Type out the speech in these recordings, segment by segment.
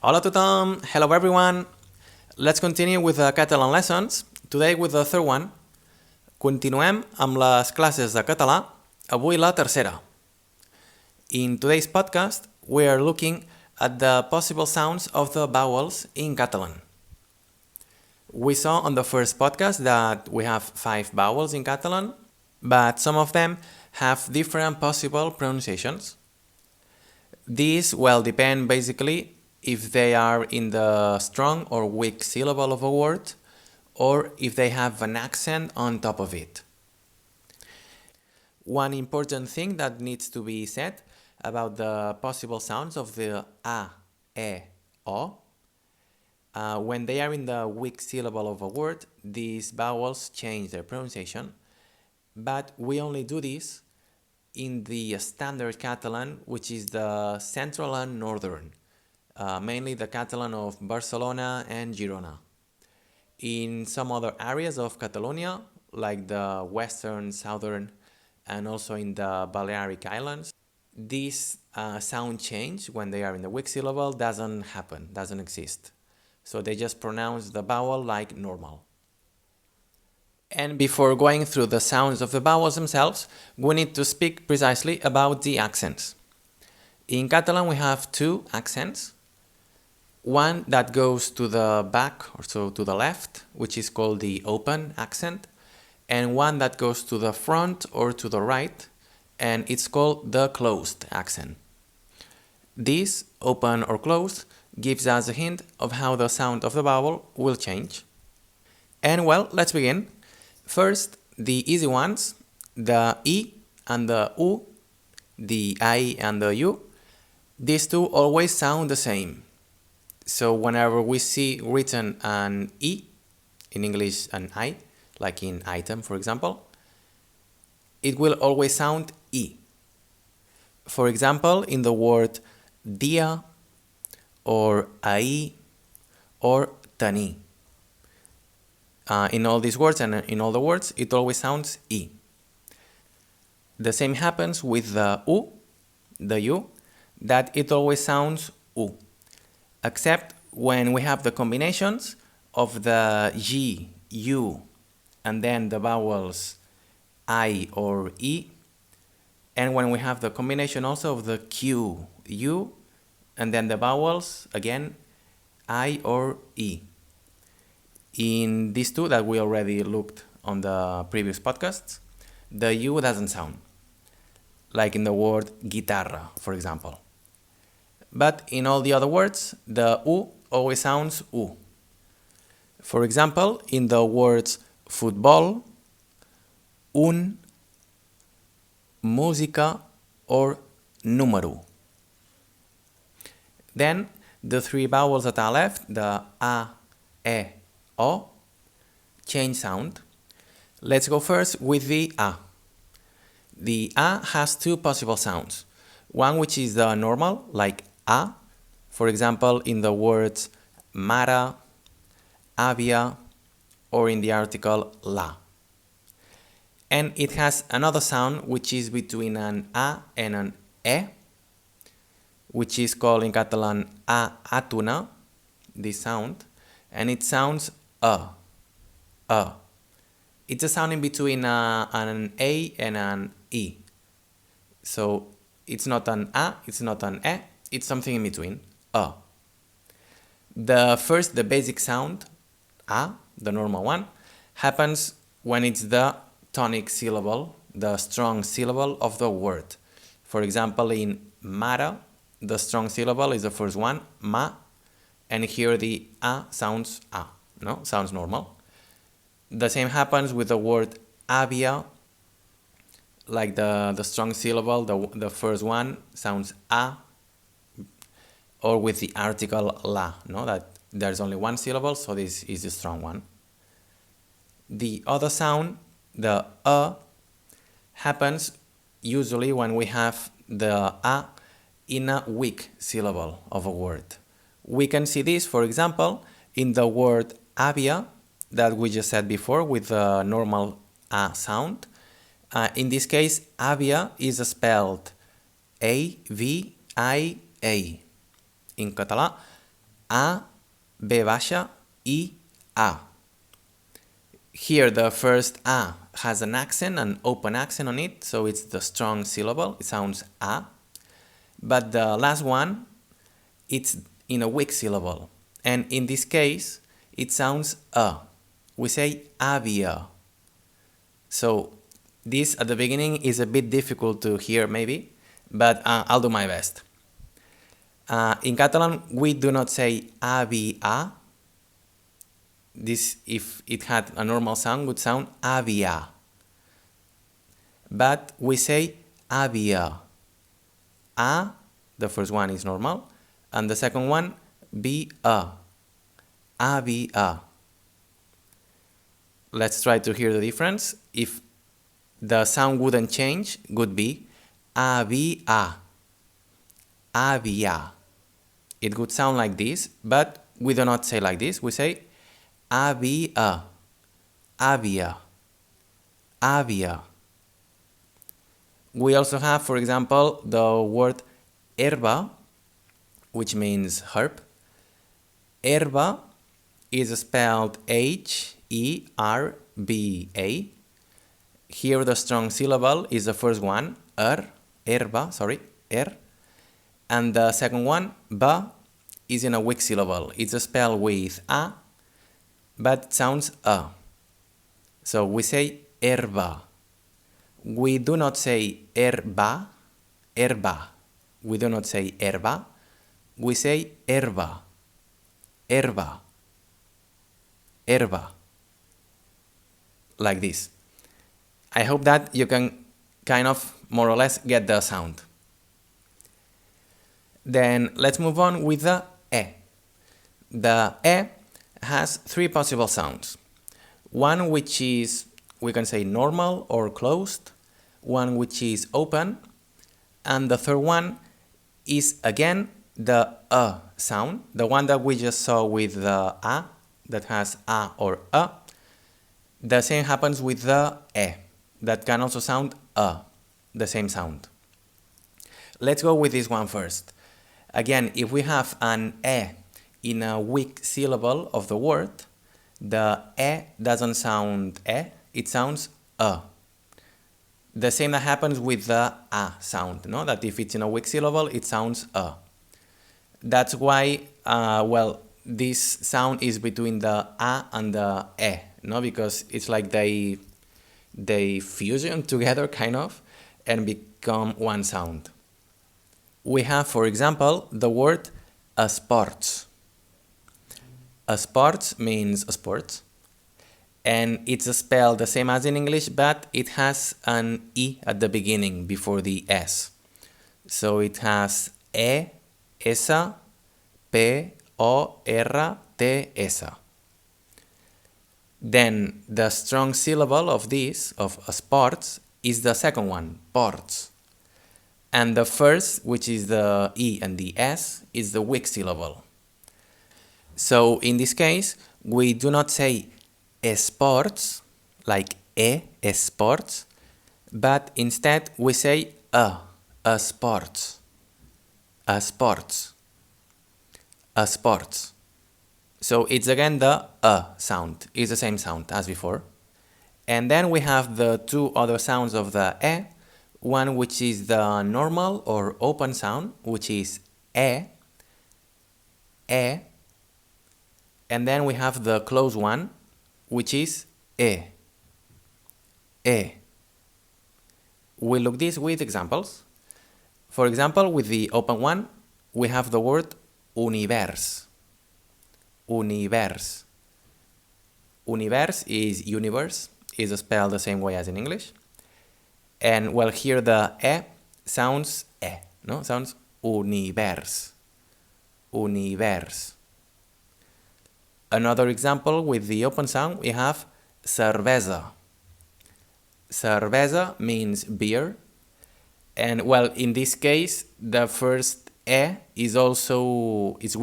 Hola a tothom! Hello everyone! Let's continue with the Catalan lessons, today with the third one. Continuem amb les classes de català, avui la tercera. In today's podcast, we are looking at the possible sounds of the vowels in Catalan. We saw on the first podcast that we have 5 vowels in Catalan, but some of them have different possible pronunciations. These, depend basically if they are in the strong or weak syllable of a word, or if they have an accent on top of it. One important thing that needs to be said about the possible sounds of the a, e, o. When they are in the weak syllable of a word, these vowels change their pronunciation, but we only do this in the standard Catalan, which is the central and northern, mainly the Catalan of Barcelona and Girona. In some other areas of Catalonia, like the western, southern, and also in the Balearic Islands, this sound change when they are in the weak syllable doesn't happen, doesn't exist. So they just pronounce the vowel like normal. And before going through the sounds of the vowels themselves, we need to speak precisely about the accents. In Catalan we have 2 accents. One that goes to the back, or so to the left, which is called the open accent, and one that goes to the front or to the right, and it's called the closed accent. This, open or closed, gives us a hint of how the sound of the vowel will change. And let's begin. First, the easy ones, the I and the U, the I and the U, these two always sound the same. So whenever we see written an I, in English an I, like in item for example, it will always sound I. For example, in the word dia, or ahir, or tenir. In all these words and in all the words, it always sounds I. The same happens with the U, the U, that it always sounds U, except when we have the combinations of the G, U, and then the vowels I or E, and when we have the combination also of the Q, U, and then the vowels, again, I or E. In these two that we already looked on the previous podcasts, the U doesn't sound, like in the word guitarra, for example. But in all the other words, the U always sounds U. For example, in the words football, un, música, or número. Then, the 3 vowels that are left, the A, E, O, change sound. Let's go first with the A. The A has 2 possible sounds. One which is the normal, like A, for example, in the words mare, àvia, or in the article la. And it has another sound which is between an A and an E, which is called in Catalan a atuna, this sound, and it sounds a. It's a sound in between an A and an E. So it's not an A, it's not an E, it's something in between, a. The basic sound, A, the normal one, happens when it's the tonic syllable, the strong syllable of the word. For example, in mare, the strong syllable is the first one, ma, and here the A sounds A, no? Sounds normal. The same happens with the word àvia, like the strong syllable, the first one sounds A, or with the article la, no? That there's only one syllable, so this is the strong one. The other sound, the A, happens usually when we have the A in a weak syllable of a word. We can see this, for example, in the word àvia that we just said before with the normal A sound. In this case, àvia is spelled A-V-I-A in Català, A, B baixa, I, A. Here the first A has an accent, an open accent on it, so it's the strong syllable, it sounds A. But the last one, it's in a weak syllable. And in this case, it sounds A. We say avia. So this at the beginning is a bit difficult to hear maybe, but I'll do my best. In Catalan, we do not say avia. This, if it had a normal sound, would sound avia. But we say avia. A, the first one is normal, and the second one, be a. Avia. Let's try to hear the difference. If the sound wouldn't change, would be avia. Avia. It would sound like this, but we do not say like this. We say avia. Avia. Avia. We also have, for example, the word herba, which means herb. Herba is spelled H-E-R-B-A. Here the strong syllable is the first one, herba, and the second one, ba, is in a weak syllable. It's spelled with a, but it sounds a. So we say herba. We do not say herba. We do not say herba. We say herba. Herba. Herba. Like this. I hope that you can kind of more or less get the sound. Then let's move on with the E. The E has three possible sounds. One which is, we can say, normal or closed, one which is open, and the third one is again the sound, the one that we just saw with the A, that has A or A. The same happens with the E, that can also sound the same sound. Let's go with this one first. Again, if we have an E in a weak syllable of the word, the E doesn't sound E, it sounds A. The same that happens with the A sound, no? That if it's in a weak syllable, it sounds A. That's why, this sound is between the A and the E, no? Because it's like they fusion together, kind of, and become one sound. We have, for example, the word sports. Sports means sports, and it's spelled the same as in English, but it has an E at the beginning before the S. So it has E, S, P, O, R, T, S. Then the strong syllable of this, of sports, is the second one, ports. And the first, which is the E and the S, is the weak syllable. So in this case, we do not say sports, like sports, but instead we say sports, sports, sports. So it's again the sound, it's the same sound as before. And then we have the two other sounds of the E, one which is the normal or open sound, which is E, and then we have the closed one, which is E. We look this with examples. For example, with the open one, we have the word univers. Univers. Univers is universe, is spelled the same way as in English. And well, here the E sounds E, no? Sounds univers. Univers. Another example with the open sound, we have cerveza. Cerveza means beer. And well, in this case, the first E is also, is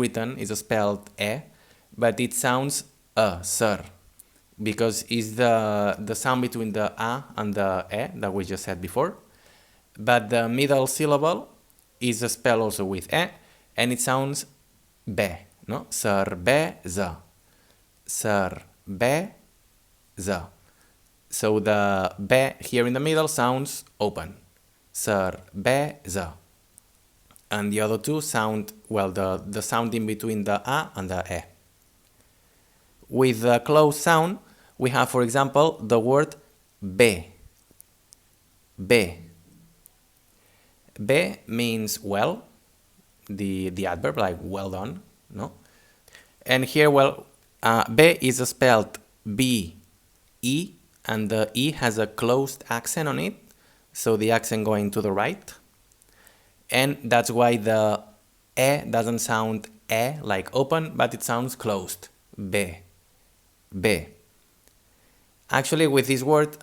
spelled E, but it sounds sir, because it's the sound between the A and the E that we just said before. But the middle syllable is spelled also with E, and it sounds be, no? Cervesa. Cervesa. So the B here in the middle sounds open. Cerveza. And the other two sound, well, the sound in between the A and the E. With the closed sound, we have, for example, the word be. Be. Be means well, the adverb, like well done, no? And here, well, be is spelled B-E, and the E has a closed accent on it, so the accent going to the right. And that's why the E doesn't sound E, like open, but it sounds closed. Be. Be. Actually, with this word,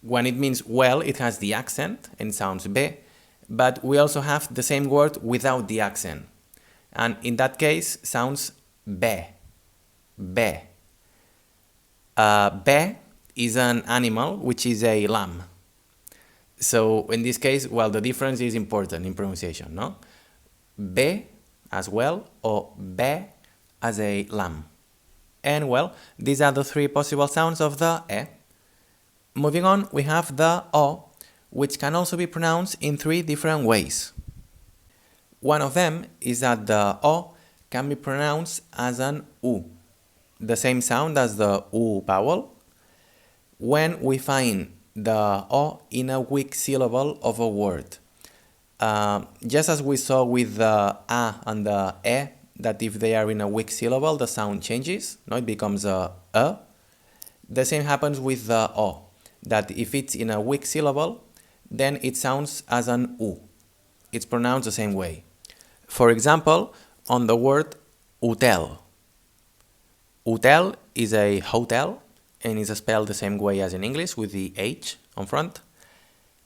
when it means well, it has the accent and sounds be, but we also have the same word without the accent. And in that case, sounds be. Be. Be is an animal, which is a lamb. So in this case, well, the difference is important in pronunciation, no? Be as well, or be as a lamb. And well, these are the three possible sounds of the E. Moving on, we have the O, which can also be pronounced in three different ways. One of them is that the O can be pronounced as an U, the same sound as the U vowel, when we find the O in a weak syllable of a word. Just as we saw with the A and the E, that if they are in a weak syllable, the sound changes, no? It becomes a. The same happens with the O, that if it's in a weak syllable, then it sounds as an U. It's pronounced the same way. For example, on the word hotel. Hotel is a hotel, and is spelled the same way as in English, with the H on front.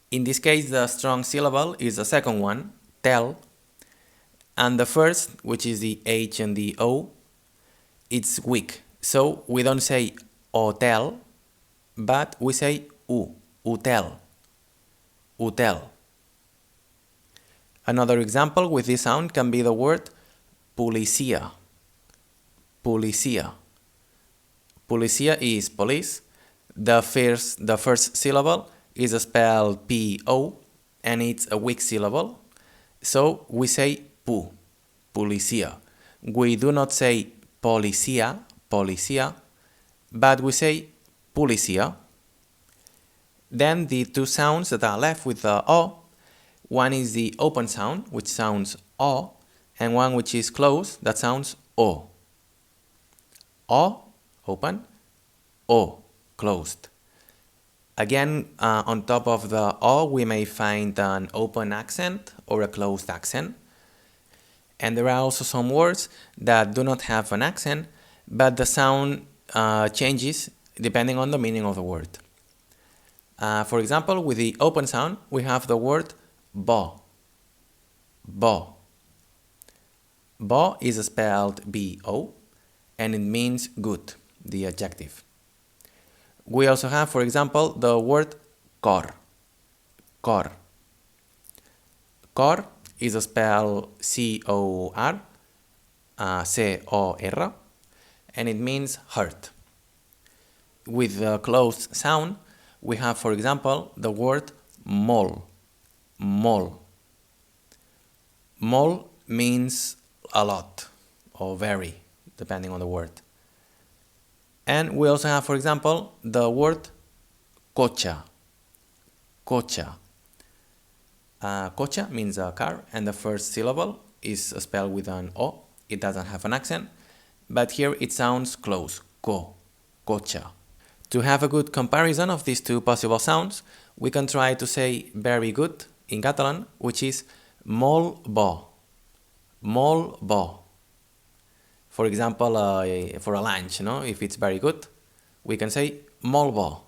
In this case, the strong syllable is the second one, tel, and the first, which is the H and the O, it's weak. So we don't say hotel, but we say U, hotel, hotel. Another example with this sound can be the word policía, policía. Policía is police. The first syllable is spelled P-O, and it's a weak syllable. So we say pu, policía. We do not say policía, policía, but we say policía. Then the two sounds that are left with the O, one is the open sound, which sounds O, and one which is closed, that sounds O. O, open, O, closed. Again, on top of the O, we may find an open accent or a closed accent. And there are also some words that do not have an accent, but the sound changes depending on the meaning of the word. For example, with the open sound, we have the word bo. Bo. Bo is spelled B-O, and it means good, the adjective. We also have, for example, the word cor. Cor. Cor is spelled C-O-R, C-O-R, and it means heart. With the closed sound, we have, for example, the word mol. Mol. Mol means a lot or very, depending on the word. And we also have, for example, the word cocha. Cocha. Cocha means a car, and the first syllable is spelled with an O. It doesn't have an accent, but here it sounds close. Co. Cocha. To have a good comparison of these two possible sounds, we can try to say very good in Catalan, which is molt bo. Molt bo. For example, for a lunch, no? If it's very good, we can say molt bo.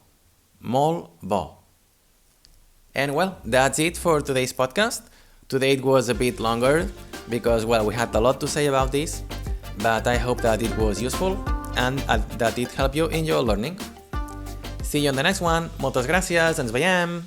Molt bo. And well, that's it for today's podcast. Today it was a bit longer because, well, we had a lot to say about this, but I hope that it was useful and that it helped you in your learning. See you on the next one. Moltes gràcies. Ens veiem.